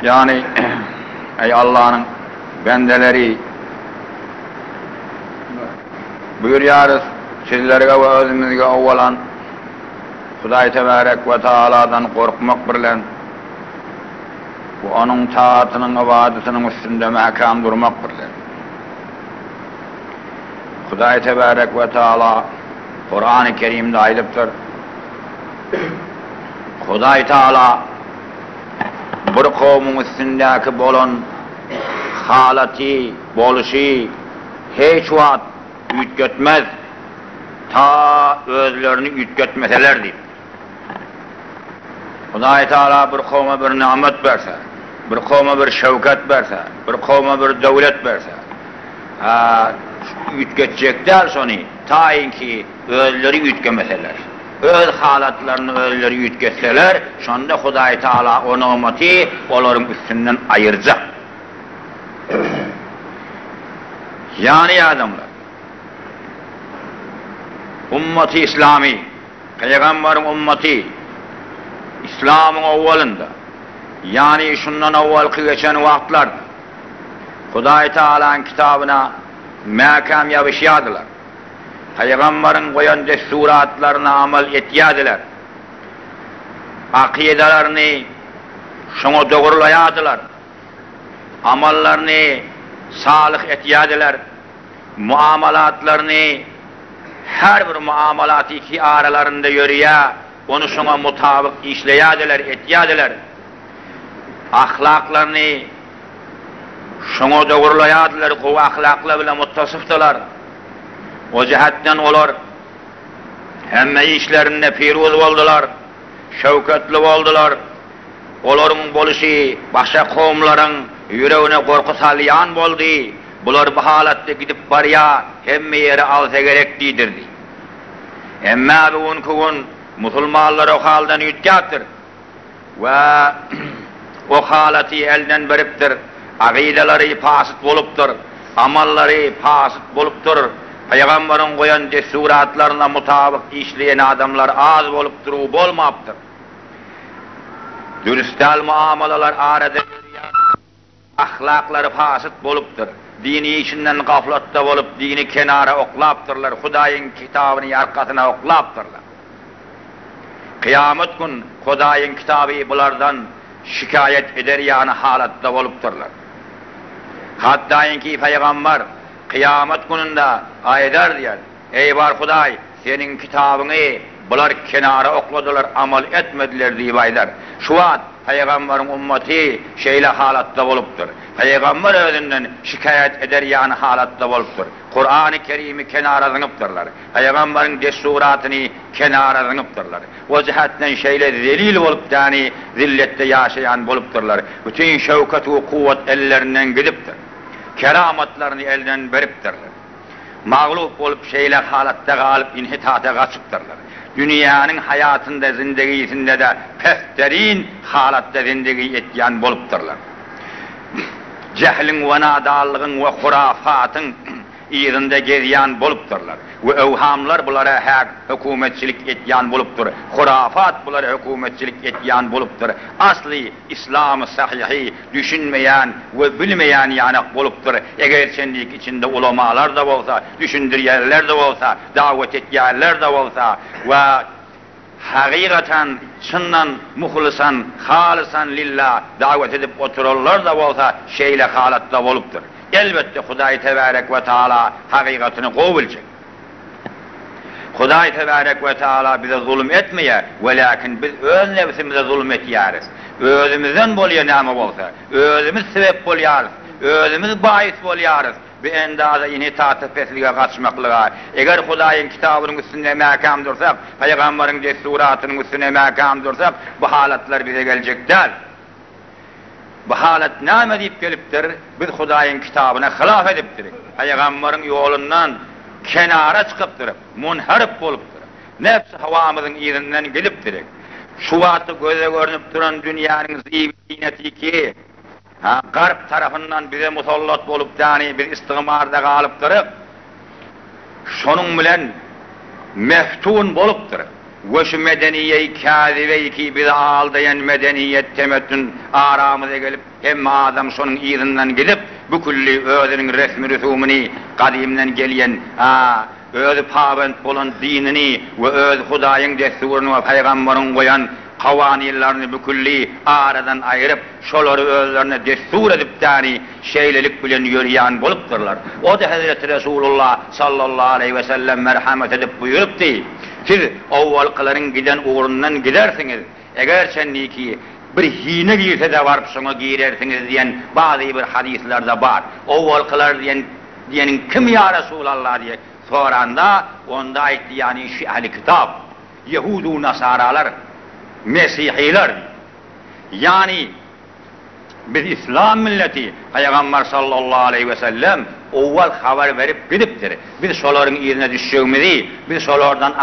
Yani ey Allah'ın bendeleri, buyuruyoruz sizlerge ve özümüzge avvalan Hudaý Tebarek ve Taala'dan korkmak bilen bu onun taatynyň ibadetynyň üstünde mäkam durmak bilen Hudaý Tebarek ve Taala Kur'an-ı Kerim'de aýdypdyr. Hudaý Taala bir kowmyň üstündäki bolan halaty, boluşy hiç wagt ütgetmez ta özlerini ütgetmeseler diýip. Hudaý Taala bir kowma bir nimet berse, bir kowma bir şewkat berse, bir kowma bir döwlet berse, ütgetjekler şonu taýinki özleri ütgemeseler. Öz halatlaryny özleri ütgetseler, şonda Hudaý Taala o nimeti olaryň üstünden aýyrjak. Yani adamlar, ümmeti İslami, Peygamberin ümmeti, İslam'ın awwalında, yani şundan awwalky geçen wagtlarda, Hudaý Taala'nın kitabyna mäkam ýabyşýadylar. Peygamberin goýan desturatlaryna amal etýädiler. Akidalaryny şoňa dogurlaýadylar. Amallaryny salih etýädiler. Muamalatlaryny her bir muamalaty iki aralarında ýörýär, onu şoňa mutabyk işleýädiler, etýädiler. Ahlaklaryny şoňa dogurlaýadylar, o ahlaklar bilen muttasifdiler. O cihetden olar hemme işlerinde piruz boldular, şewketli boldular. Olaryň boluşy başga kowmlaryň ýüregine gorku salýan boldy. Bular bu halatda gidip barýar, hemme ýere alsa gerek diýdirdi. Emma bugunky gün musulmanlar o haldan ýetýärdir we o halaty elden beripdir. Aqidalary pasit bolupdyr, amallary pasit bolupdyr. Peygamberin goýan desuratlaryna mutabyk işleýän adamlar az bolupdyr, bolmapdyr. Dürüstal muamalalar arada ahlaklary pasit bolupdyr. Dini işinden gaflatda bolup dini kenara oklapdyrlar. Hudaýyň kitabyny arkasyna oklapdyrlar. Kıyamet gün Hudaýyň kitaby bulardan şikayet eder ýany halatda bolupdyrlar. Hattaýynki Peygamber kıyamet gününde aýdar diýer: "Ey bar Hudaý, seniň kitabyny bular kenara okladylar, amal etmediler" diýip aýdar. Şu wagt Peygamberin ümmeti şeýle halatda bolupdyr. Peygamber özünden şikayet eder ýany halatda bolupdyr. Kur'an-ı Kerim'i kenara zyňypdyrlar. Peygamberin desuratyny kenara zyňypdyrlar. O jihatdan şeýle zelil bolup ýany zilletde ýaşaýan bolupdyrlar. Bütün şewkat we kuwwat ellerinden gidipdir. Keramatlaryny elden beripdirler. Maglup bolup şeýle halatda galyp inhitata gaçypdyrlar. Dünýäniň hayatında, zindegisinde de pestderin halatda zindegi etýän bolupdyrlar. Cehlin ve nadallygyň we hurafatyň ýerinde gezýän bolupdyrlar. We ewhamlar bulara hak hökümetçilik etýän bolupdyr. Hurafat bulara hökümetçilik etýän bolupdyr. Asly İslam-ı sahihi düşünmeýän we bilmeýän ýanak bolupdyr. Eger senlik içinde ulamalar da bolsa, düşündirýärler de bolsa, dawet etýärler de bolsa we hakikaten çyndan muhlisan, halisan lillah dawet edip otururlar da bolsa şeýle halatda bolupdyr. Elbette Hudaý Tebarek ve Taala hakikatyny gowyljak. Hudaý Tebarek ve Taala bize zulüm etmeýär, welakin biz öz nefsimize zulüm etýäris. Özümizden bolýan näme bolsa, özümüz sebep bolýarys, özümüz baýys bolýarys. Bir endaza inhitata peslige gaçmaklyga. Eger Hudaýyň kitabynyň üstünde mäkam dursak, Peýgamberiň desuratynyň üstünde mäkam dursak, bu halatlar bize geljekdir. Bu halat näme diýip gelipdir? Biz Hudaýyň kitabyna hilaf edipdir. Peýgamberiň ýolundan kenara çykypdyr, munharip bolupdyr. Nefs hawamyzyň ýerinden gelipdir. Şu wagtda göze görünüp duran dünýäniň zineti ki, garp tarafından bize musallat bolup ýani bir istiğmarda galypdyr. Şonuň bilen meftun bolupdyr. ve şu medeniye-i kâzibe-i ki bizi aldayan medeniyet temettün aramıza gelip hem adam şonun izinden gidip bu kulli özünün resmi rüsumini kadimden geliyen özü pabent bolan dinini ve öz Hudaýyň desturunu ve peygamberin koyan kavaniylerini bu kulli aradan ayırıp şolary özlerine destur edip däri şeýlelik bilen ýörýän bolupdyrlar. O da Hazreti Resulullah sallallahu aleyhi ve sellem merhamet edip buyurupdy. Siz awwalkylaryň giden uğrundan gidersiňiz. Eger senniki bir hine girse de varıp şoňa girersiňiz diýen bazı bir hadislerde bar. Awwalkylar diýenin kim ya Resulallah diye soranda onda aýtdy, yani şu ehli kitap, Yahudu Nasaralar, Mesihiler. Yani biz İslam milleti Peygamber sallallahu aleyhi ve sellem awwal haber verip gidipdir. Biz şolaryň ýerine düşýärmizi, biz şolardan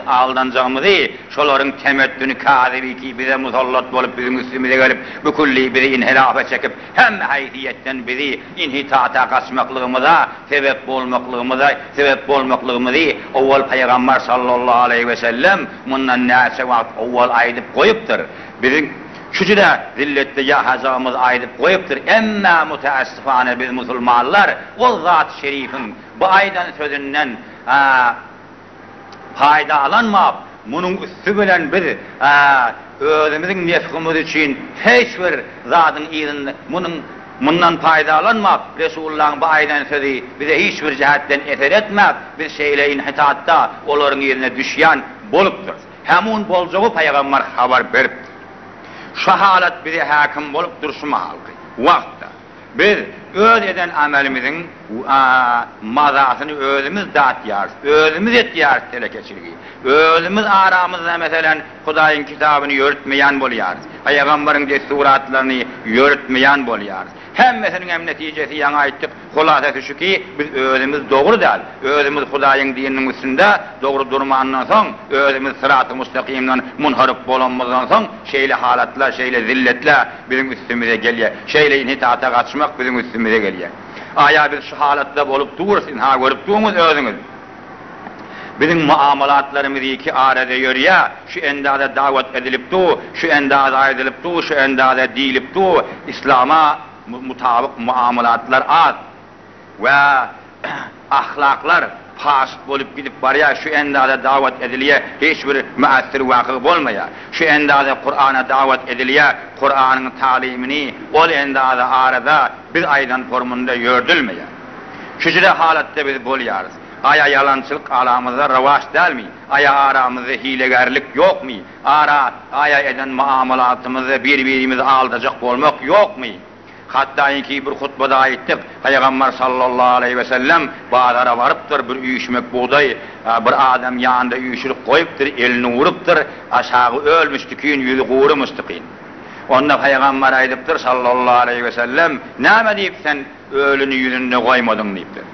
aldanjagymyzy, şolaryň temettüni kâzibi ki bize musallat bolup bizim üstümize gelip bu kulli bizi inhirafa çekip hem haysiyetten bizi inhitata kaçmaklygymyza sebep bolmaklygymyzy awwal Peygamber sallallahu aleyhi ve sellem mundan näçe wagt awwal aýdyp goýupdyr. Bizim şucuda zillette ya hazamız aýdyp goýupdyr. Emma mutaassifane biz musulmanlar o zat-ı şerifin bu aydan sözünden fayda alanmap, munun üstü bilen biz özümizin nefhimiz için hiç bir zatın izinden mundan fayda alanmap. Resulullah'ın bu aydan sözü bize hiçbir cihetten eser etmez. Bir şeyle inhitatta olaryň ýerine düşýän bolupdyr. Hemun boljagy Peygamber habar berip şu halat bize hakim bolup durşuma halky. Wagtda biz öz eden amelimizin mazasyny özümüz datýar, özümüz etýär telekeçiligi. Özümüz aramyzda meselen Hudaýyň kitabyny ýöretmeýän bolýar. Peýgamberiň desturatlaryny ýöretmeýän bolýar. Hemmesinin hem neticesi ýa aýtdyk. Hulasy şu ki biz özümüz dogry däl. Özümüz Hudaýyň dininiň üstünde dogry durmandan soň, özümüz sırat-ı mustakimden munharip bolanmazdan soň şeýle halatlar, şeýle zilletler bizim üstümize gelýär. Şeýle inhitata gaçmak bizim üstümize gelýär. Aya biz şu halatda bolup durursun, ha görüp durmuz özüňiz. Bizim muamalatlarımız iki arada ýörýär. Şu endada davet edilipdi, şu endada aýdylipdi, şu endada diýilipdi. İslama mutabık muamalatlar az ve ahlaklar fasit bolup gidip barýar. Şu endada davet edilýär, hiçbir müessir waky bolmaýar. Şu endada Kur'ana davet edilýär, Kur'anyň talimini ol endada arada bir aýdan formunda ýördülmeýär. Şujuda halatda biz bolýarys. Aya yalançılık aramızda ravaş delmi? Aya aramızda hilegerlik yok mu? Aya eden muamalatımızda birbirimizi aldacak olmak yok mu? Hatta ki bir hutbada aýtdyk, Peygamber sallallahu aleyhi ve sellem bazara varıptır, bir üýüşmek buğday, bir adam yanında üýüşürüp koyuptur, elini vuruptur, aşağı ölmüştükün, yüzü guurumuştükün. Onda Peygamber aýdypdyr sallallahu aleyhi ve sellem, näme diýip sen ölünü yüzünde koymadın diýipdir.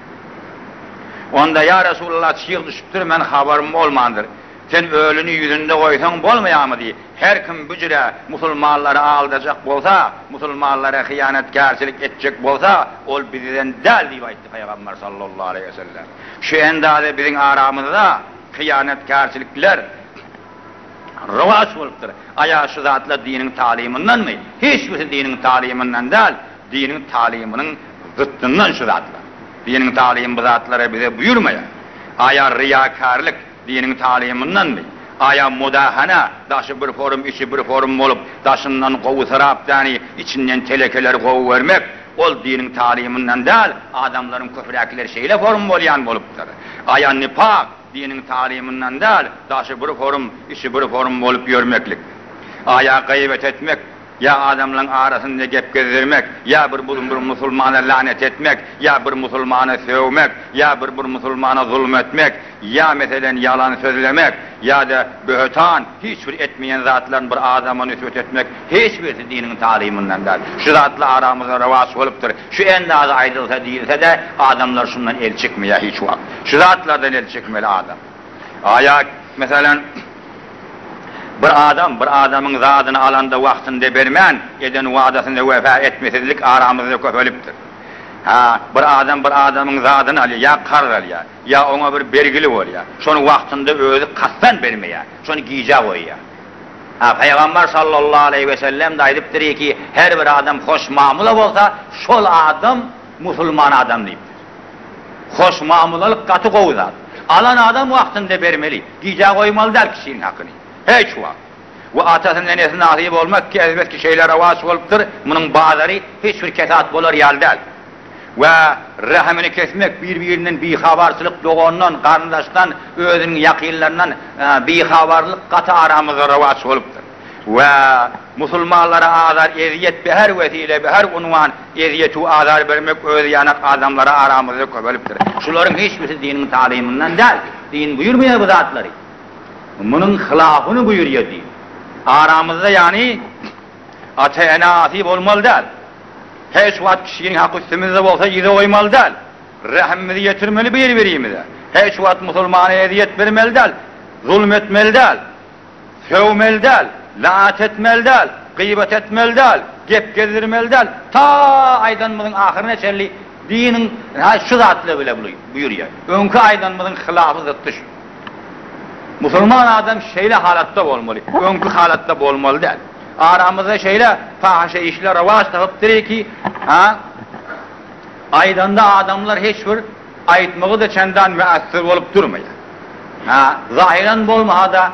Onda ya Resulullah çiğ düşüptür, men haberim olmandır. Sen ölünü yüzünde koysan bolmaýarmy diýip. Her kim bu jere musulmanlary aldajak bolsa, musulmanlara hyýanatkarçylyk etjek bolsa, ol bizden däl diýip aýtdy Peygamber sallallahu aleyhi ve sellem. Şu endade biziň aramyzda hyýanatkarçylyklar ravaç bolupdyr. Aya şu zatla diniň talimyndan mı? Hiçbir diniň talimyndan däl, diniň talimynyň zıttyndan şu zatlar. Diniň talim bu zatlara bize buyurmaýar. Aya riyakarlyk diniň talimyndan mı? Aya mudahana, daşı bir forum, içi bir forum bolup, daşından gowy sarapdany içinden telekeler gowy vermek, ol diniň talimyndan däl, adamlaryň köpüräkleri şeýle forum bolýan bolupdyr. Aya nifak diniň talimyndan däl, daşı bir forum, içi bir forum bolup ýörmeklik. Aya gaýbet etmek, ya adamların arasında gep gezdirmek, ya bir musulmana lanet etmek, ya bir musulmana sövmek, ya bir musulmana zulmetmek, ya meselen yalan sözlemek, ya da böhtan, hiçbir etmeyen zatların bir adama nüsbet etmek, hiçbirisi dinin talimından der. Şu zatla aramızda ravaç olupdur. Şu endazı aydılsa değilse de adamlar şundan el çıkmaya hiç vakt. Şu zatlardan el çıkmalı adam. Ayak meselen bir adamın zadını alanda vaktinde bermen, eden vaadasında vefa etmesizlik aramızda köpölüptür. Ha, bir adamın zadını alıyor, ya karar alıyor, ya ona bir belgili oluyor. Şonu vaktinde özü kastan vermeye, şonu giyecek oluyor. Ha, Peygamber sallallahu aleyhi ve sellem de aydıptır ki, her bir adam hoş mamula olsa, şol adam Müslüman adam deyiptir. Hoş mamulalık katı kovuzat. Alan adam vaktinde vermeli, giyecek koymalı der kişinin hakkını. Hiç var. Ve atasının enesine nasip olmak ki elbette şeylere vasıf oluptur, bunun bazıları hiçbir kesat bulur yaldal. Ve rahmini kesmek birbirinin bihabarsılık doğundan, kardeşten, özünün yakınlarından bihabarlık katı aramızda revas oluptur. Ve Müslümanlara azar, eziyet be her vesile, be her unvan eziyetu azar vermek öz yanak adamlara aramızda köbeliptir. Şuların hiçbirisi dinin taliminden değil. Din buyurmuyor bu zatları. Bunun hilafını buyuruyor din. Aramızda yani ataya nasip olmalı değil. Hiç vakit kişinin hakkı üstümüzde olsa yüze oymalı değil. Rahmimizi getirmeli birbirimize. Hiç vakit Müslümana eziyet vermeli değil. Zulmetmeli değil. Sövmeli değil. Lanet etmeli değil. Gıybet etmeli değil. Gep gezdirmeli değil. Ta aydınmızın ahirine çelli dinin şu zatlı bile buyuruyor. Önkü aydınmızın hilafı zıttı şu. Müslüman adam şeyle halatta olmalı. Önkü halatta olmalı değil. Aramızda şeyle fahişe işler ravaç tapıptır ki aydanda adamlar hiçbir aytmağı da çendan müessir olup durmuyor. Zahiren bolmaha da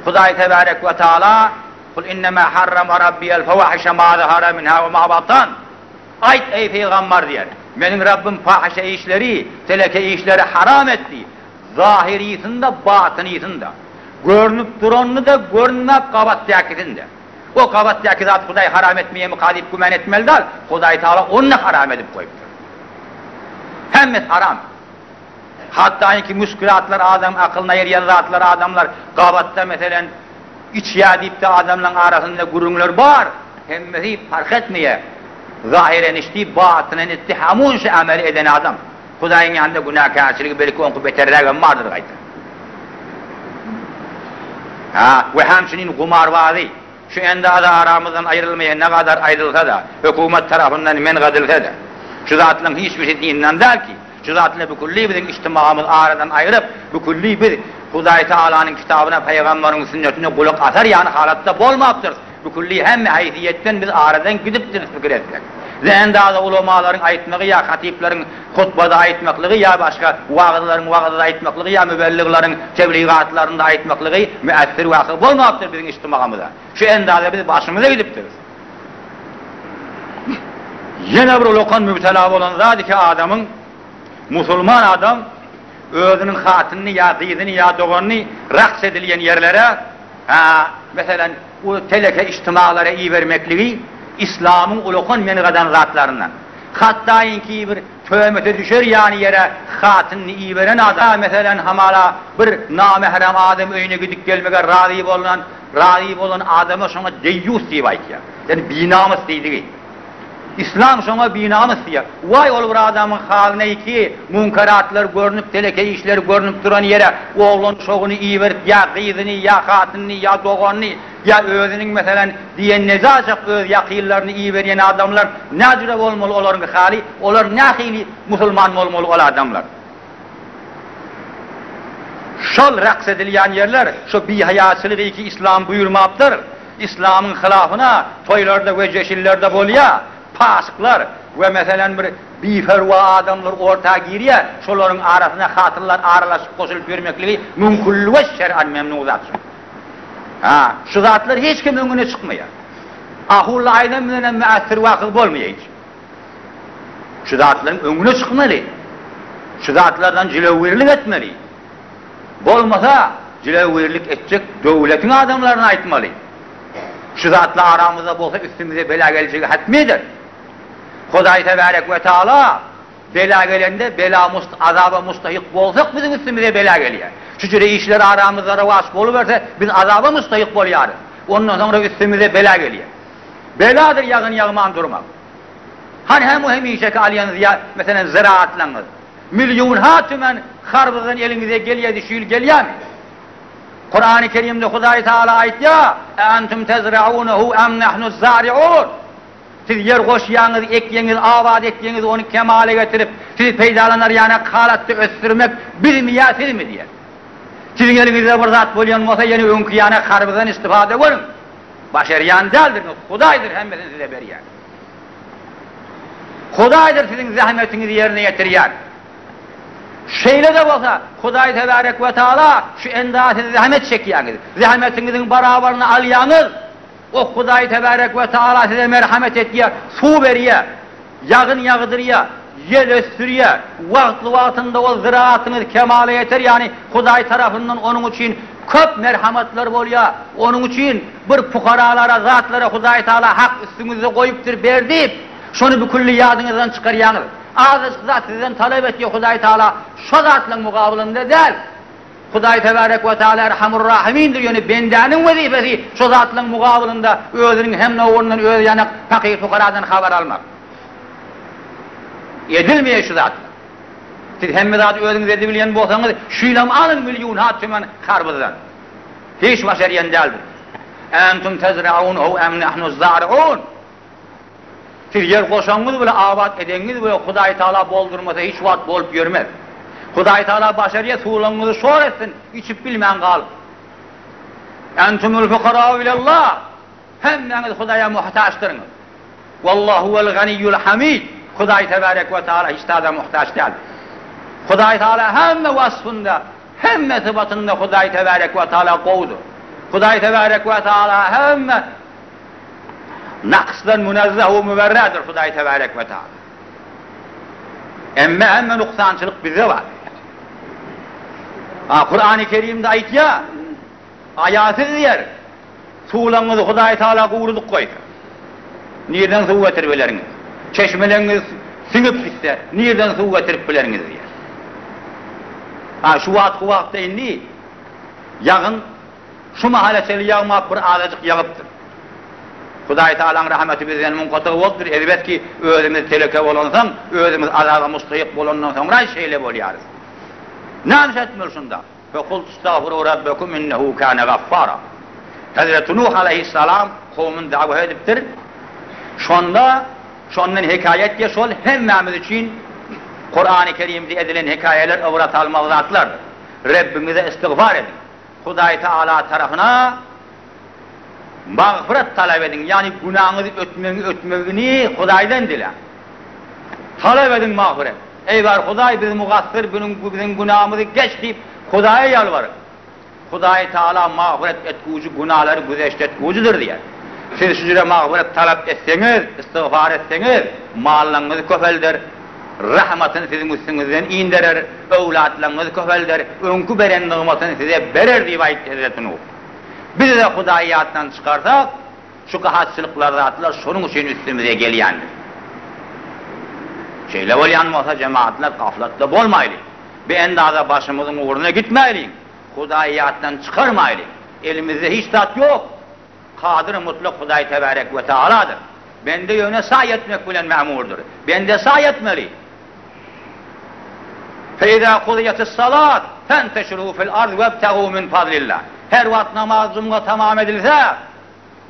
Huday Tebarek ve Teala kul innema harrama rabbiyel fevahişe ma zahara minha ve ma batan ayt ey peygamber diyer. Benim Rabbim fahişe işleri, teleke işleri haram etti. Zahiriyetinde, batıniyetinde. Görünüp duranını da görünmek kabat yakitinde. O kabattaki zat Huday haram etmeye mukadip gümen etmeli der. Huday Teala onu haram edip koyuptur. Hemmet haram. Hatta ki müşkülatlar adam akılına yer zatlar adamlar kabatta mesela iç ya deyip de adamla arasında gurunlar var. Hemmeti fark etmeye zahiren işti, batınen itti, hamun şey amel eden adam. Huday'ın yanında günahkarçılığı belki onku beterler vardır gayet. Ve hemşinin kumarvazi. Şu endada aramızdan ayrılmaya ne kadar ayrılsa da, hükümet tarafından men kadılsa da, şu zatların hiçbir şey dininden der ki, şu zatla bu kulli bizim içtimamız aradan ayırıp, bu kulli bir Huday Teala'nın kitabına, Peygamber'in sünnetine kulak atar yani halatta bolmaptır. Bu kulli hem haysiyetten biz aradan gidiptir fikir etmek. Ve endada ulemaların aytmağı ya hatiplerin hutbada aytmaklığı ya başka vaazların vaazda aytmaklığı ya mübelliglerin tebliğatlarında aytmaklığı müessir vakı bolmaptır bizim içtimamıza. Şu endada biz başımıza gidiptiriz. Yine bir lokan mübtela olan zat ki adamın, Müslüman adam özünün hatını ya dizini ya doğanını raks edilen yerlere mesela o teleke içtimalara iyi vermekliği İslam'ın ulukun mengadan zatlarından. Hatta inki bir töhmete düşer yani yere hatını iyi veren adam mesela hamala bir namehrem adam öyüne gidip gelmeye razı olan adama sonra deyyus diye vayt ya. Yani binamız deydi. İslam sonra binamız diye. Vay olur adamın haline ki munkaratlar görünüp teleke işler görünüp duran yere oğlun şoğunu iyi verip ya kızını ya hatını ya doğanını ya özünün mesela diyen nezacak öz yakillarını iyi veren adamlar necre olmalı onların hali, onlar nahili Müslüman olmalı olan adamlar. Şol raks edilen yerler, şu bihayasılığı ki İslam buyurmaptır. İslam'ın hilafına toylarda ve ceşillerde bolya, pasıklar ve mesela bir biferva adamlar ortaya giriyor, şoların arasına hatırlar aralaşıp koşulup vermekliği mümkün ve şer'an memnuzatsın. Şu zatlar hiç kim önüne çıkmıyor. Ahulla aynen müessir vakıl bolmuyor hiç. Şu zatların önüne çıkmalı. Şu zatlardan cilevirlik etmeli. Bolmasa cilevirlik edecek devletin adamlarına aitmalı. Şu zatla aramızda bolsa üstümüze bela gelecek hatmidir. Huday Tebarek ve Teala bela gelende azaba mustahik bolsak bizim üstümüze bela geliyor. Şu cüre işleri aramızda revas boluverse biz azaba mustahik boluyarız. Ondan sonra üstümüze bela geliyor. Beladır yağın yağman durmak. Hani hem işe alyanız ya mesela ziraatlanız. Milyonha tümen harbızın elinize geliyor düşüyor geliyor mi? Kur'an-ı Kerim'de Huday Teala ait ya entum tezra'unehu em nahnu zari'un. Siz yer koşuyanız, ekyeniz, avad ekyeniz, onu kemale getirip, siz peydalanır yani halatta östürmek bilmiyor siz mi diye. Sizin elinizde bir zat bolyan olsa yeni önkü yani harbiden istifade görün. Başarıyan değildir, Hudaydır hemmesini size beriyen. Hudaydır sizin zahmetinizi yerine getiriyen. Şeyle de olsa Huday Tebarek ve Teala şu endâsiz zahmet çekiyanız, zahmetinizin beraberine alyanız, o Huday Tebarek ve Teala size merhamet etkiye, su veriye, yağın yağdırıya, yel östürüye, vaktlı vaktinde o ziraatınız kemale yeter yani Huday tarafından onun için köp merhametler oluyor, onun için bir fukaralara, zatlara Huday Teala hak üstünüze koyuptur verdi, şunu bir külli yadınızdan çıkaryanız. Azıcık zat sizden talep ediyor Huday Teala, şu zatla mukabilinde değil. Huday Tebarek ve Teala Erhamur Rahimindir yani bendenin vazifesi şu zatla mukabilinde özünün hem nevrundan öz yanık fakir fukaradan haber almak. Edilmiyor şu zatla. Siz hem zat özünüz edebilen bolsanız şuylam alın milyonat tümen harbıdan. Hiç başarıyan değildir. Entum tezra'unuhu em nahnu zari'un. Siz yer koşanınız bile avat edeniz bile Huday Teala boldurmasa hiç vaat bolup görmez. Huday Teala başarıya suğulanınızı şor etsin, içip bilmeyen kal. Entumul fukarâ ilallah. Hemmeniz Huday'a muhtaçtırınız. Vallahu vel ganiyyul hamid. Huday Tebarek ve Teala hiç daha da muhtaç değil. Huday Teala hemme vasfında, hemme sıfatında Huday Tebarek ve Teala kovdu. Huday Tebarek ve Teala hemme naqsdan münezzeh ve müberradır Huday Tebarek ve Teala. Emme nuksançılık bize var. Kur'an-ı Kerim'de ayet ya, ayatsız yer, suğulanınızı Huday Teala kuvurduk koydu. Nereden su getirip bileriniz? Çeşmeleriniz sinip gitti, nereden su getirip bileriniz diye. Şu vakta indi, yağın, şu mahalleseli yağmak bir azıcık yağıptır. Huday Teala'nın rahmeti bizden munqatı oldur. Elbet ki özümüz teleke olansam, özümüz azaba mustahik olansam sonra şeyle oluyoruz. Ne anlatmıyor şunda? Fekult estağfiru rabbekum innehu kâne gaffara. Hazreti Nuh aleyhisselam kavmin davet ediptir. Şundan hikayet geçol hemmemiz için Kur'an-ı Kerim'de edilen hikayeler avrat almak zatlardır. Rabbimize istiğfar edin. Huday Teala tarafına mağfiret talep edin, yani günahınızı ötmegini Huday'dan dile. Talep edin mağfiret. Ey var Huday, biz mugassir, bizim günahımızı geç deyip Huday'a yalvarın. Huday Teala mağfiret etkucu, günahları güzeşt etkucudur diye. Siz şücre mağfiret talep etseniz, istiğfar etseniz, mallarınızı köfeldir, rahmetini sizin üstünüzden indirir, evlatlarınızı köfeldir, önkü beren nimetini size verir diye ayet Hazreti Nuh. Biz de Hudayyattan çıkarsak, şu kahatsızlıklar, zatlar şunun için üstümüze geliyendir. Şeyle olyanmasa cemaatler gaflatla bolmaylı. Bir endaza başımızın uğruna gitmeyleyin. Hudayyattan çıkarmaylı. Elimizde hiç tat yok. Kadir-i mutlak Huday Tebarek ve Teala'dır. Bende yöne sahi etmek bilen memurdur. Bende sahi etmeli. فَاِذَا قُضِيَتِ الصَّلَاةِ فَانْتَشِرُوا فِي الْاَرْضِ وَابْتَغُوا مِنْ فَضْلِ اللّٰهِ. Her vakit namazımla tamam edilse,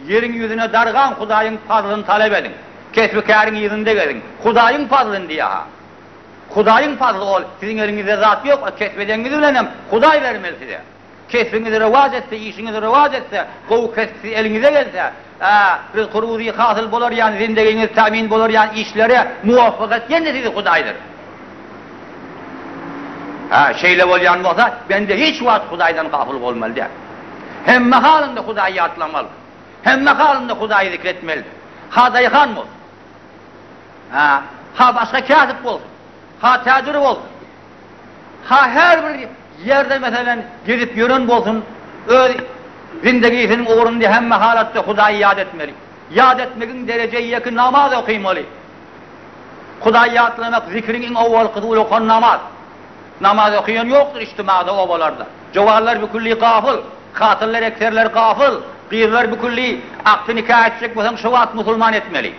yerin yüzüne dargan Huday'ın fazlını talep edin. Kesbi-kârin yüzünde gelin. Huday'ın fazlını diye ha. Huday'ın fazlı ol. Sizin elinizde zat yok. Kesbedeniz bilenem. Huday vermeli size. Kesbinizi revac etse, işinizi revac etse, kovu kesbi elinize gelse, rızkı ruzi hasıl bulur yani, zindeginiz tamin bulur yani, işlere muvaffakat yine sizi Huday'dır. Şeyle olyan olsa, bende hiç vakit Huday'dan gafıl olmalı der. Hem mehalinde Huday'ı atlamalı, hem mehalinde Huday'ı zikretmeli. Ha dayıkan mı olsun? Ha başka kâsip olsun, ha tacir olsun, ha her bir yerde mesela gidip yürün olsun, zindegisinin uğrunda hem mehalatte Huday'ı yad etmeli. Yad etmekin dereceye yakın namaz okuymalı. Huday'ı yadlamak, zikrinin evvel kıdul okan namaz. Namaz okuyan yoktur içtimada ovalarda. Cevallar bir külli gafıl, katiller ekserler gafıl, kıyırlar bir külli aklı nikah edecek olsan şevat musulman etmeli.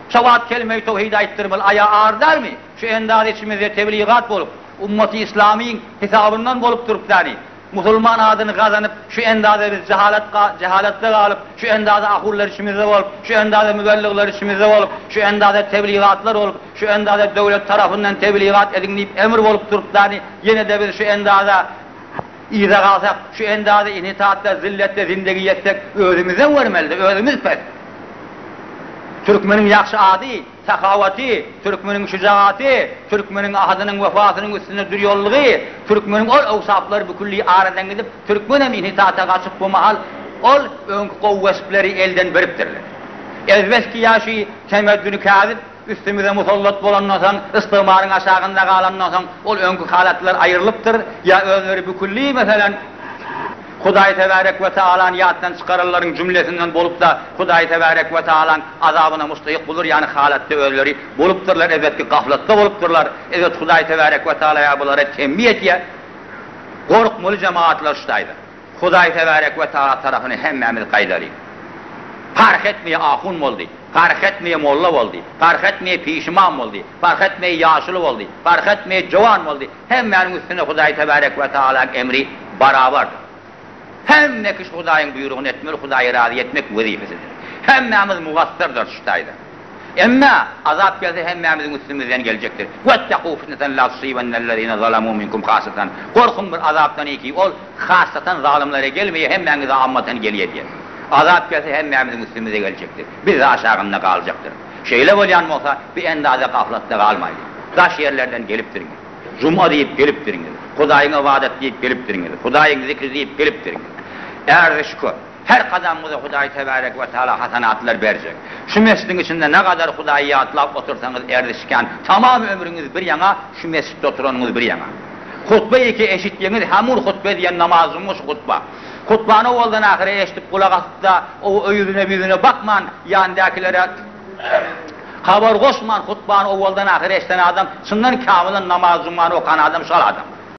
Şevat kelime-i tevhid ayettirmeli. Ayağı ağır der mi? Şu endaz içimizde tebliğat bolup, Ummet-i İslami'nin hesabından bolup durup yani. Musulman adını kazanıp, şu endada biz cehalatte kalıp, şu endada ahurlar içimizde olup, şu endada mübelligler içimizde olup, şu endada tebliğatlar olup, şu endada devlet tarafından tebliğat edinleyip emir olup duruplarını, yine de biz şu endada İza kalsak, şu endada inhitaatta, zillette, zindegi yetsek, özümüzden vermelidir, özümüz pes. Türkmenin yakşı adı, sakavati, Türkmenin şücaati, Türkmenin ahadının vefasının üstüne duruyorluğu, Türkmenin ol avsafları bu külliyi aradan gidip, Türkmenin inhitaata kaçıp bu mahal, ol önkü kuvvesipleri elden veriptirler. Ezbeski yaşı temeddünü kâzip, üstümüze musallat bolanlasan, ıstımarın aşağında kalanlasan, ol önkü halatlar ayrılıptır, ya önleri bu külliyi mesela, Hudaý Tebarek ve Teala'nın yatdan çıkarırların cümlesinden bolup da Hudaý Tebarek ve Teala'nın azabına mustahiq bulur, yani halatta ölleri bolupdurlar, evet ki gaflatta bolupdurlar, evet Hudaý Tebarek ve Teala'ya bulara tembih etiye, korkmalı cemaatler şutaydı. Hudaý Tebarek ve Teala tarafını hemmemiz qaydarıydı. Fark etmeye ahun oldu, fark etmeye molla oldu, fark etmeye pişman oldu, fark etmeye yaşlı oldu, fark etmeye cavan oldu, hemmenin üstüne Hudaý Tebarek ve Teala'nın emri beraberdir. Hem ne kişi Hudaýyň buyruğunu etmeli, Hudaýyı razı etmek vazifesidir. Hemmemiz mugassirdir şutaydı. Emma azap gelse hemmemizin üstümüzden gelecektir. وَاتَّقُوا فِتْنَةً لَا تُصِيبَنَّ الَّذ۪ينَ ظَلَمُوا مِنْكُمْ خَاصَّةً Korkun bir azaptan iki ol, hasaten zalimlere gelmeye hemmemize ammaten geliyor diye. Azap gelse hemmemizin üstümüze gelecektir. Biz de aşağında kalacaktır. Şeyle bolyan olsa bir endaze gaflatta kalmaydı. Taş yerlerden gelip durun. Cuma deyip gelip durun. Hudaýyň ibadet deyip gelip durun. Hudaýyň zikri deyip gelip durun. Eğer şükür, her kadamımıza Hudaý Tebarek ve Teala hasanatlar verecek. Şu mescidin içinde ne kadar Hudaýyı atlap otursanız erdişken, tamam ömrünüz bir yana, şu mescitte oturanınız bir yana. Hutbeyi ki eşitleyiniz, hamur hutbe diyen namazımız hutba. Hutbanı oldan ahire eşitip kulak atıp da o öyüzüne yüzüne bakman, yandakilere haber koşman hutbanı o oldan ahire eşiten adam, sından kamilin namazımını okan adam, şal adam.